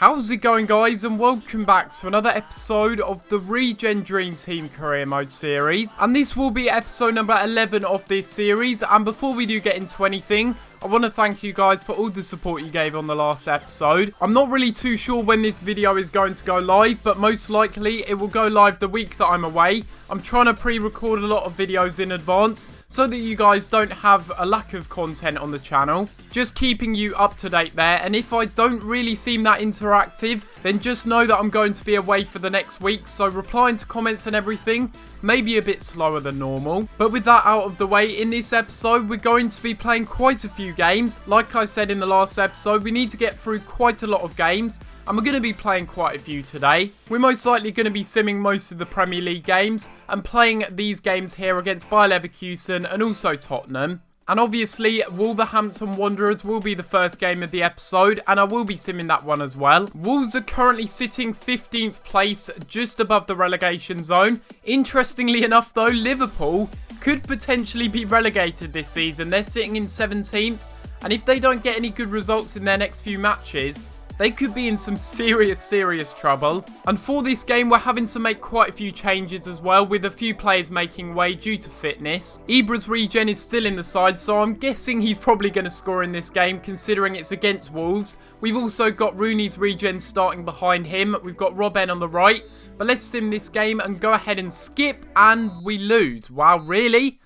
How's it going, guys, and welcome back to another episode of the Regen Dream Team Career Mode series. And this will be episode number 11 of this series. And before we do get into anything, I want to thank you guys for all the support you gave on the last episode. I'm not really too sure when this video is going to go live, but most likely it will go live the week that I'm away. I'm trying to pre-record a lot of videos in advance so that you guys don't have a lack of content on the channel. Just keeping you up to date there, and if I don't really seem that interactive, then just know that I'm going to be away for the next week, so replying to comments and everything may be a bit slower than normal. But with that out of the way, in this episode we're going to be playing quite a few games. Like I said in the last episode, we need to get through quite a lot of games, and we're going to be playing quite a few today. We're most likely going to be simming most of the Premier League games and playing these games here against Bayer Leverkusen and also Tottenham. And obviously, Wolverhampton Wanderers will be the first game of the episode, and I will be simming that one as well. Wolves are currently sitting 15th place, just above the relegation zone. Interestingly enough though, Liverpool could potentially be relegated this season. They're sitting in 17th, and if they don't get any good results in their next few matches, they could be in some serious trouble. And for this game, we're having to make quite a few changes as well, with a few players making way due to fitness. Ibra's Regen is still in the side, so I'm guessing he's probably going to score in this game, considering it's against Wolves. We've also got Rooney's Regen starting behind him. We've got Robben on the right. But let's sim this game and go ahead and skip, and we lose. Wow, really?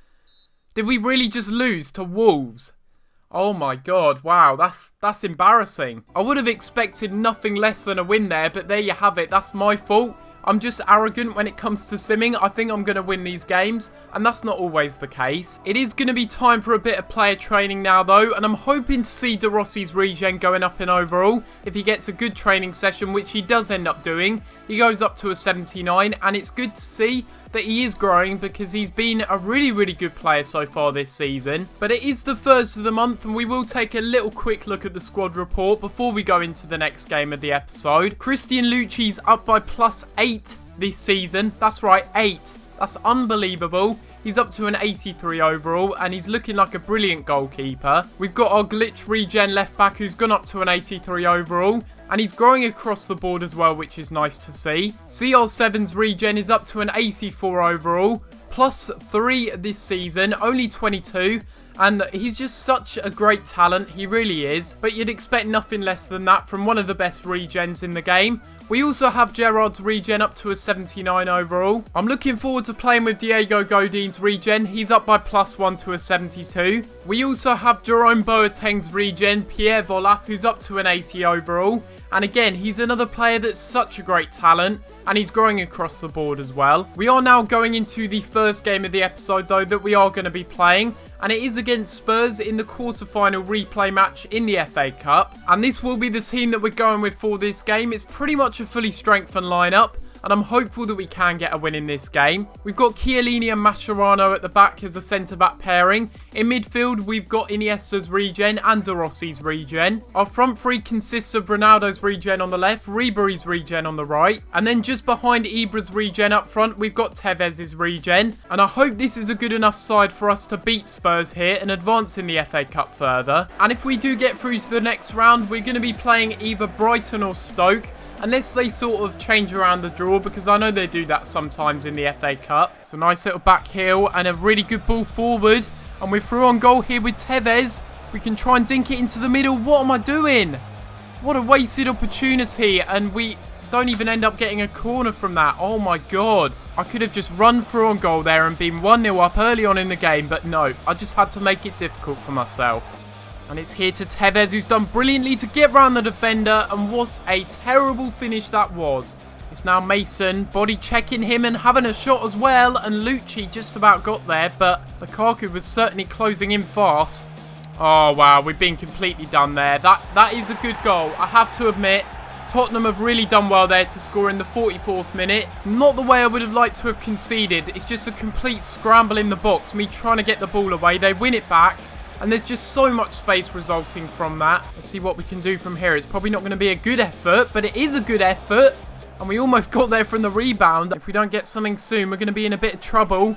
Did we really just lose to Wolves? Oh my god, wow, that's embarrassing. I would have expected nothing less than a win there, but there you have it. That's my fault. I'm just arrogant when it comes to simming. I think I'm going to win these games, and that's not always the case. It is going to be time for a bit of player training now, though, and I'm hoping to see De Rossi's Regen going up in overall. If he gets a good training session, which he does end up doing, he goes up to a 79, and it's good to see that he is growing because he's been a really good player so far this season. But it is the first of the month, and we will take a little quick look at the squad report before we go into the next game of the episode. Christian Lucci's up by +8 this season. That's right, 8. That's unbelievable. He's up to an 83 overall, and he's looking like a brilliant goalkeeper. We've got our glitch Regen left back who's gone up to an 83 overall, and he's growing across the board as well, which is nice to see. CR7's Regen is up to an 84 overall, +3 this season, only 22. And he's just such a great talent, he really is. But you'd expect nothing less than that from one of the best regens in the game. We also have Gerrard's Regen up to a 79 overall. I'm looking forward to playing with Diego Godin's Regen. He's up by +1 to a 72. We also have Jerome Boateng's Regen, Pierre Volaf, who's up to an 80 overall. And again, he's another player that's such a great talent, and he's growing across the board as well. We are now going into the first game of the episode, though, that we are going to be playing, and it is against Spurs in the quarter-final replay match in the FA Cup. And this will be the team that we're going with for this game. It's pretty much a fully strengthened lineup, and I'm hopeful that we can get a win in this game. We've got Chiellini and Mascherano at the back as a centre-back pairing. In midfield, we've got Iniesta's Regen and De Rossi's Regen. Our front three consists of Ronaldo's Regen on the left, Ribery's Regen on the right, and then just behind Ibra's Regen up front, we've got Tevez's Regen. And I hope this is a good enough side for us to beat Spurs here and advance in the FA Cup further. And if we do get through to the next round, we're going to be playing either Brighton or Stoke, unless they sort of change around the draw, because I know they do that sometimes in the FA Cup. It's a nice little back heel and a really good ball forward. And we're through on goal here with Tevez. We can try and dink it into the middle. What am I doing? What a wasted opportunity. And we don't even end up getting a corner from that. Oh my god. I could have just run through on goal there and been 1-0 up early on in the game. But no, I just had to make it difficult for myself. And it's here to Tevez, who's done brilliantly to get round the defender. And what a terrible finish that was. It's now Mason, body checking him and having a shot as well. And Lucci just about got there, but Lukaku was certainly closing in fast. Oh, wow, we've been completely done there. That is a good goal, I have to admit. Tottenham have really done well there to score in the 44th minute. Not the way I would have liked to have conceded. It's just a complete scramble in the box. Me trying to get the ball away. They win it back. And there's just so much space resulting from that. Let's see what we can do from here. It's probably not going to be a good effort, but it is a good effort. And we almost got there from the rebound. If we don't get something soon, we're going to be in a bit of trouble.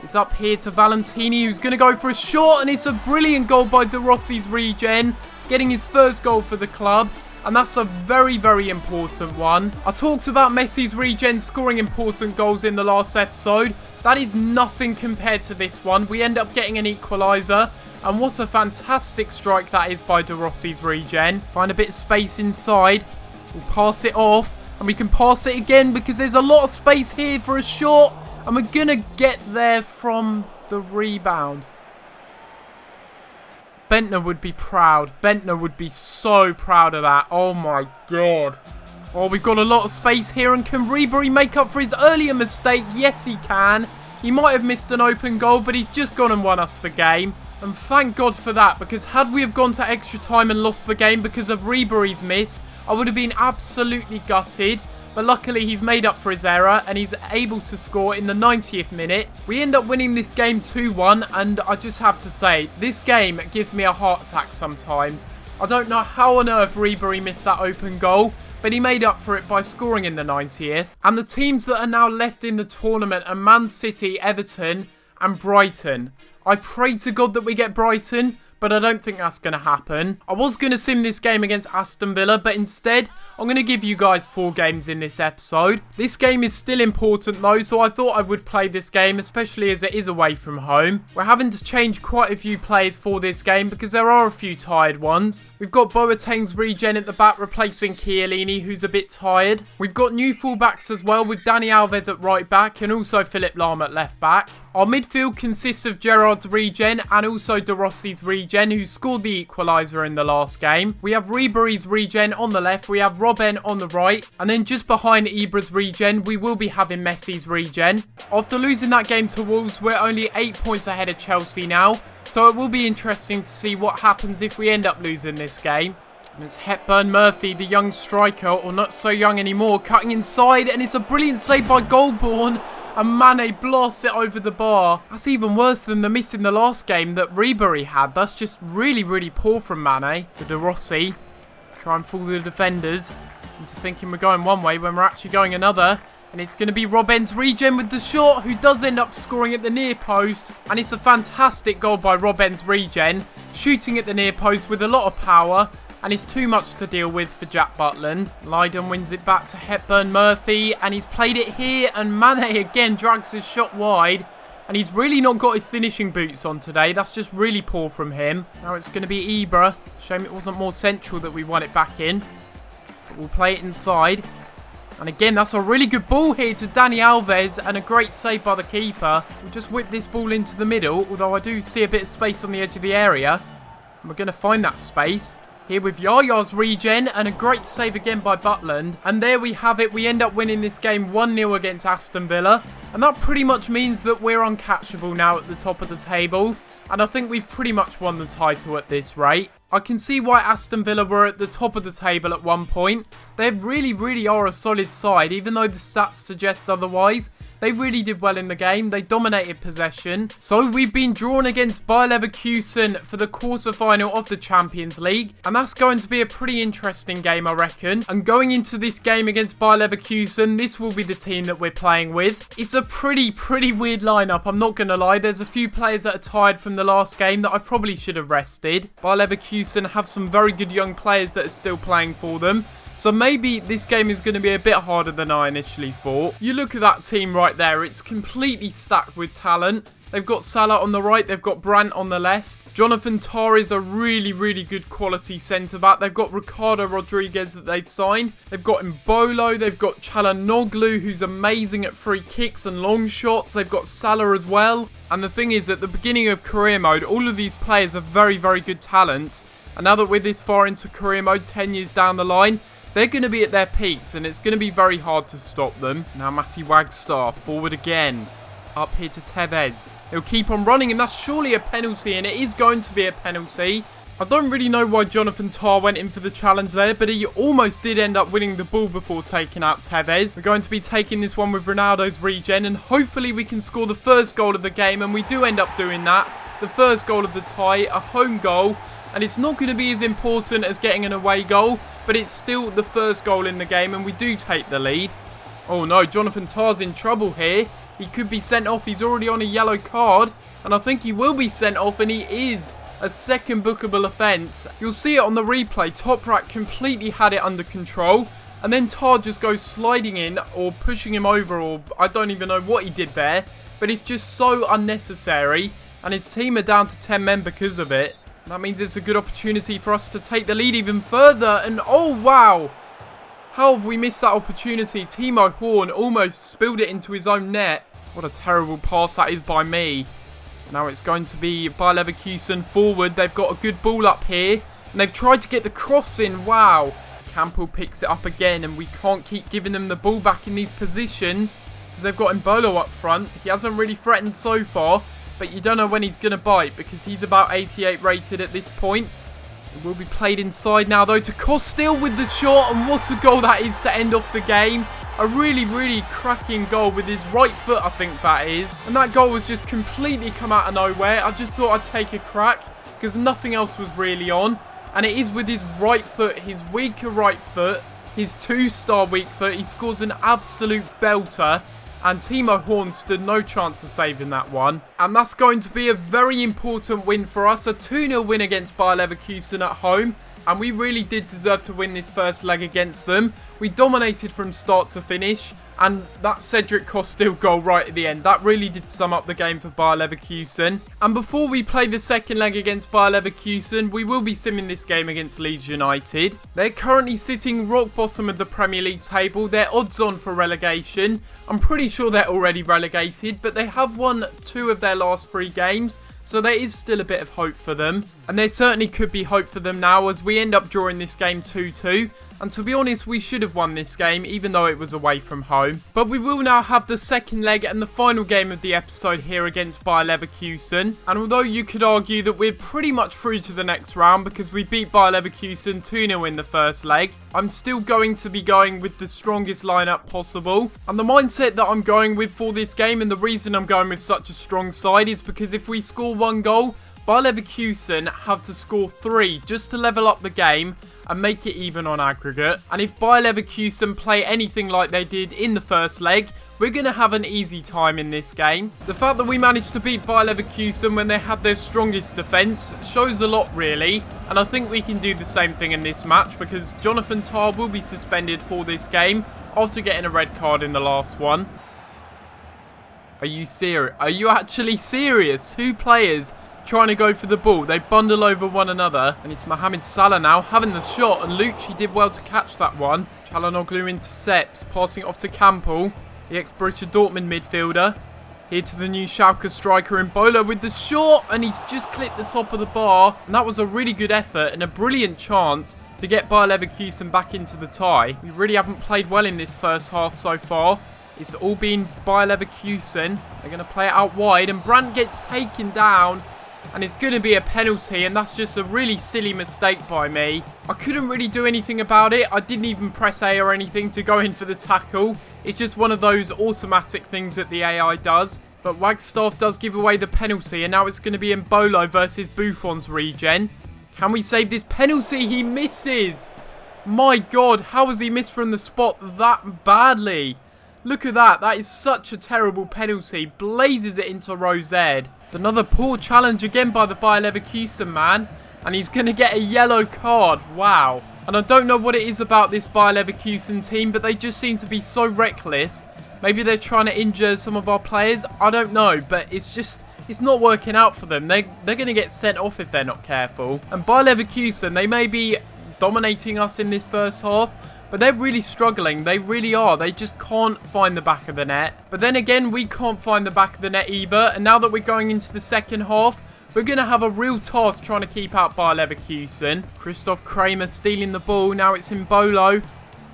It's up here to Valentini, who's going to go for a shot. And it's a brilliant goal by De Rossi's Regen, getting his first goal for the club. and that's a very, very important one. I talked about Messi's Regen scoring important goals in the last episode. That is nothing compared to this one. We end up getting an equaliser, and what a fantastic strike that is by De Rossi's Regen. Find a bit of space inside. We'll pass it off, and we can pass it again because there's a lot of space here for a shot, and we're going to get there from the rebound. Bentner would be proud. Bentner would be so proud of that. Oh my god. Oh, we've got a lot of space here, and can Ribery make up for his earlier mistake? Yes, he can. He might have missed an open goal, but he's just gone and won us the game. And thank God for that, because had we have gone to extra time and lost the game because of Ribery's miss, I would have been absolutely gutted. But luckily, he's made up for his error, and he's able to score in the 90th minute. We end up winning this game 2-1, and I just have to say, this game gives me a heart attack sometimes. I don't know how on earth Ribery missed that open goal, but he made up for it by scoring in the 90th. And the teams that are now left in the tournament are Man City, Everton, and Brighton. I pray to God that we get Brighton, but I don't think that's going to happen. I was going to sim this game against Aston Villa, but instead, I'm going to give you guys 4 games in this episode. This game is still important though, so I thought I would play this game, especially as it is away from home. We're having to change quite a few players for this game because there are a few tired ones. We've got Boateng's Regen at the back replacing Chiellini, who's a bit tired. We've got new fullbacks as well, with Dani Alves at right back and also Philipp Lahm at left back. Our midfield consists of Gerrard's Regen and also De Rossi's Regen, who scored the equaliser in the last game. We have Ribery's Regen on the left, we have Robben on the right, and then just behind Ibra's Regen, we will be having Messi's Regen. After losing that game to Wolves, we're only 8 points ahead of Chelsea now, so it will be interesting to see what happens if we end up losing this game. And it's Hepburn Murphy, the young striker, or not so young anymore, cutting inside, and it's a brilliant save by Goldborn, and Mane blasts it over the bar. That's even worse than the miss in the last game that Ribery had. That's just really, really poor from Mane. To De Rossi, try and fool the defenders into thinking we're going one way when we're actually going another. And it's going to be Robben's Regen with the shot, who does end up scoring at the near post. And it's a fantastic goal by Robben's Regen, shooting at the near post with a lot of power. And it's too much to deal with for Jack Butland. Lydon wins it back to Hepburn Murphy, and he's played it here, and Mane again drags his shot wide. And he's really not got his finishing boots on today. That's just really poor from him. Now it's going to be Ibra. Shame it wasn't more central that we won it back in. But we'll play it inside. And again, that's a really good ball here to Dani Alves, and a great save by the keeper. We'll just whip this ball into the middle, although I do see a bit of space on the edge of the area. And we're going to find that space. Here with Yaya's Regen, and a great save again by Butland. And there we have it. We end up winning this game 1-0 against Aston Villa. And that pretty much means that we're uncatchable now at the top of the table. And I think we've pretty much won the title at this rate. I can see why Aston Villa were at the top of the table at one point. They really, really are a solid side, even though the stats suggest otherwise. They really did well in the game. They dominated possession. So we've been drawn against Bayer Leverkusen for the quarter-final of the Champions League. And that's going to be a pretty interesting game, I reckon. And going into this game against Bayer Leverkusen, this will be the team that we're playing with. It's a pretty weird lineup, I'm not going to lie. There's a few players that are tired from the last game that I probably should have rested. Bayer Leverkusen have some very good young players that are still playing for them. So maybe this game is going to be a bit harder than I initially thought. You look at that team right there. It's completely stacked with talent. They've got Salah on the right. They've got Brandt on the left. Jonathan Tah is a really good quality centre-back. They've got Ricardo Rodriguez that they've signed. They've got Mbolo. They've got Çalhanoğlu, who's amazing at free kicks and long shots. They've got Salah as well. And the thing is, at the beginning of career mode, all of these players are very good talents. And now that we're this far into career mode, 10 years down the line, they're going to be at their peaks, and it's going to be very hard to stop them. Now Massey Wagstaff, forward again. Up here to Tevez. He'll keep on running, and that's surely a penalty, and it is going to be a penalty. I don't really know why Jonathan Tah went in for the challenge there, but he almost did end up winning the ball before taking out Tevez. We're going to be taking this one with Ronaldo's Regen, and hopefully we can score the first goal of the game, and we do end up doing that. The first goal of the tie, a home goal. And it's not going to be as important as getting an away goal, but it's still the first goal in the game, and we do take the lead. Oh no, Jonathan Tah's in trouble here. He could be sent off. He's already on a yellow card, and I think he will be sent off, and he is. a second bookable offence. You'll see it on the replay. Toprak completely had it under control. And then Tar just goes sliding in or pushing him over, or I don't even know what he did there. But it's just so unnecessary. And his team are down to 10 men because of it. That means it's a good opportunity for us to take the lead even further. And oh wow! How have we missed that opportunity? Timo Horn almost spilled it into his own net. What a terrible pass that is by me. Now it's going to be Bayer Leverkusen forward. They've got a good ball up here. And they've tried to get the cross in. Wow. Campbell picks it up again. And we can't keep giving them the ball back in these positions. Because they've got Mbolo up front. He hasn't really threatened so far. But you don't know when he's going to bite. Because he's about 88 rated at this point. It will be played inside now though to Costil with the shot. And what a goal that is to end off the game. A really, really cracking goal with his right foot, I think that is. And that goal was just completely come out of nowhere. I just thought I'd take a crack because nothing else was really on. And it is with his right foot, his weaker right foot, his 2-star weak foot. He scores an absolute belter. And Timo Horn stood no chance of saving that one. And that's going to be a very important win for us. A 2-0 win against Bayer Leverkusen at home. And we really did deserve to win this first leg against them. We dominated from start to finish. And that Cedric Costil goal right at the end, that really did sum up the game for Bayer Leverkusen. And before we play the second leg against Bayer Leverkusen, we will be simming this game against Leeds United. They're currently sitting rock bottom of the Premier League table. They're odds on for relegation. I'm pretty sure they're already relegated, but they have won 2 of their last 3 games. So there is still a bit of hope for them. And there certainly could be hope for them now as we end up drawing this game 2-2. And to be honest, we should have won this game even though it was away from home. But we will now have the second leg and the final game of the episode here against Bayer Leverkusen. And although you could argue that we're pretty much through to the next round because we beat Bayer Leverkusen 2-0 in the first leg, I'm still going to be going with the strongest lineup possible. And the mindset that I'm going with for this game, and the reason I'm going with such a strong side, is because if we score 1 goal, Bayer Leverkusen have to score 3 just to level up the game and make it even on aggregate. And if Bayer Leverkusen play anything like they did in the first leg, we're going to have an easy time in this game. The fact that we managed to beat Bayer Leverkusen when they had their strongest defence shows a lot really. And I think we can do the same thing in this match because Jonathan Tah will be suspended for this game after getting a red card in the last one. Are you serious? Are you actually serious? 2 players trying to go for the ball. They bundle over one another. And it's Mohamed Salah now having the shot. And Lucci did well to catch that one. Çalhanoğlu intercepts. Passing it off to Campbell. The ex-Borussia Dortmund midfielder. Here to the new Schalke striker Mbolo with the shot. And he's just clipped the top of the bar. And that was a really good effort and a brilliant chance to get Bayer Leverkusen back into the tie. We really haven't played well in this first half so far. It's all been Bayer Leverkusen. They're going to play it out wide. And Brandt gets taken down. And it's going to be a penalty, and that's just a really silly mistake by me. I couldn't really do anything about it. I didn't even press A or anything to go in for the tackle. It's just one of those automatic things that the AI does. But Wagstaff does give away the penalty, and now it's going to be Mbolo versus Buffon's Regen. Can we save this penalty? He misses. My God, how has he missed from the spot that badly? Look at that. That is such a terrible penalty. Blazes it into Rosed. It's another poor challenge again by the Bayer Leverkusen man. And he's going to get a yellow card. Wow. And I don't know what it is about this Bayer Leverkusen team, but they just seem to be so reckless. Maybe they're trying to injure some of our players. I don't know. But it's not working out for them. They're going to get sent off if they're not careful. And Bayer Leverkusen, they may be dominating us in this first half, but they're really struggling. They really are. They just can't find the back of the net. But then again, we can't find the back of the net either. And now that we're going into the second half, we're going to have a real task trying to keep out Bayer Leverkusen. Christoph Kramer stealing the ball. Now it's Mbolo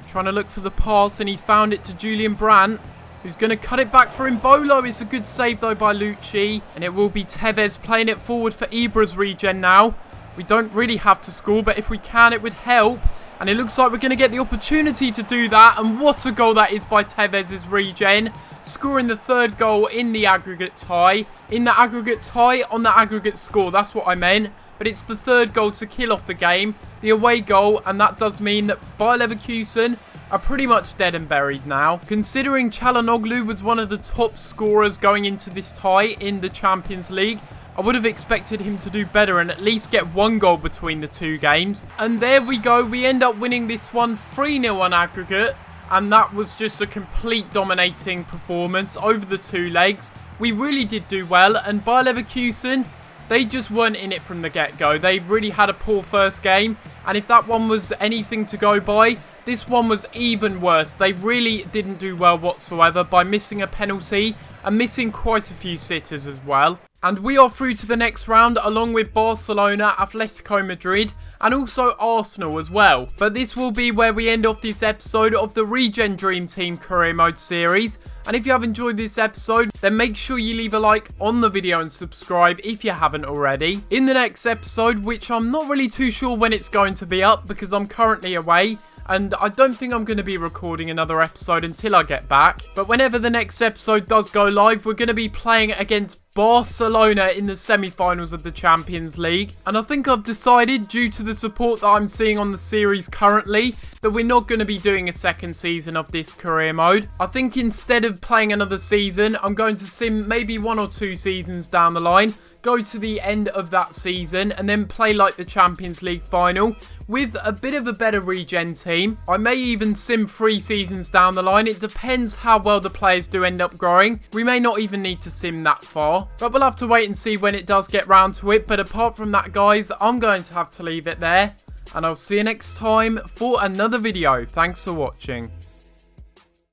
trying to look for the pass, and he's found it to Julian Brandt, who's going to cut it back for Mbolo. It's a good save though by Lucci. And it will be Tevez playing it forward for Ibra's Regen now. We don't really have to score, but if we can, it would help. And it looks like we're going to get the opportunity to do that. And what a goal that is by Tevez's Regen. Scoring the 3rd goal in the aggregate tie. In the aggregate tie, on the aggregate score. That's what I meant. But it's the 3rd goal to kill off the game. The away goal. And that does mean that Bayer Leverkusen are pretty much dead and buried now. Considering Çalhanoğlu was one of the top scorers going into this tie in the Champions League, I would have expected him to do better and at least get 1 goal between the 2 games. And there we go. We end up winning this one 3-0 on aggregate. And that was just a complete dominating performance over the 2 legs. We really did do well. And Bayer Leverkusen, they just weren't in it from the get-go. They really had a poor first game. And if that one was anything to go by, this one was even worse. They really didn't do well whatsoever by missing a penalty and missing quite a few sitters as well. And we are through to the next round along with Barcelona, Atletico Madrid and also Arsenal as well. But this will be where we end off this episode of the Regen Dream Team Career Mode series. And if you have enjoyed this episode, then make sure you leave a like on the video and subscribe if you haven't already. In the next episode, which I'm not really too sure when it's going to be up because I'm currently away, and I don't think I'm going to be recording another episode until I get back. But whenever the next episode does go live, we're going to be playing against Barcelona in the semi-finals of the Champions League. And I think I've decided, due to the support that I'm seeing on the series currently, that we're not going to be doing a second season of this career mode. I think instead of playing another season, I'm going to sim maybe 1 or 2 seasons down the line, go to the end of that season and then play like the Champions League final with a bit of a better regen team. I may even sim 3 seasons down the line. It depends how well the players do end up growing. We may not even need to sim that far, but we'll have to wait and see when it does get round to it. But apart from that, guys, I'm going to have to leave it there, and I'll see you next time for another video. Thanks for watching.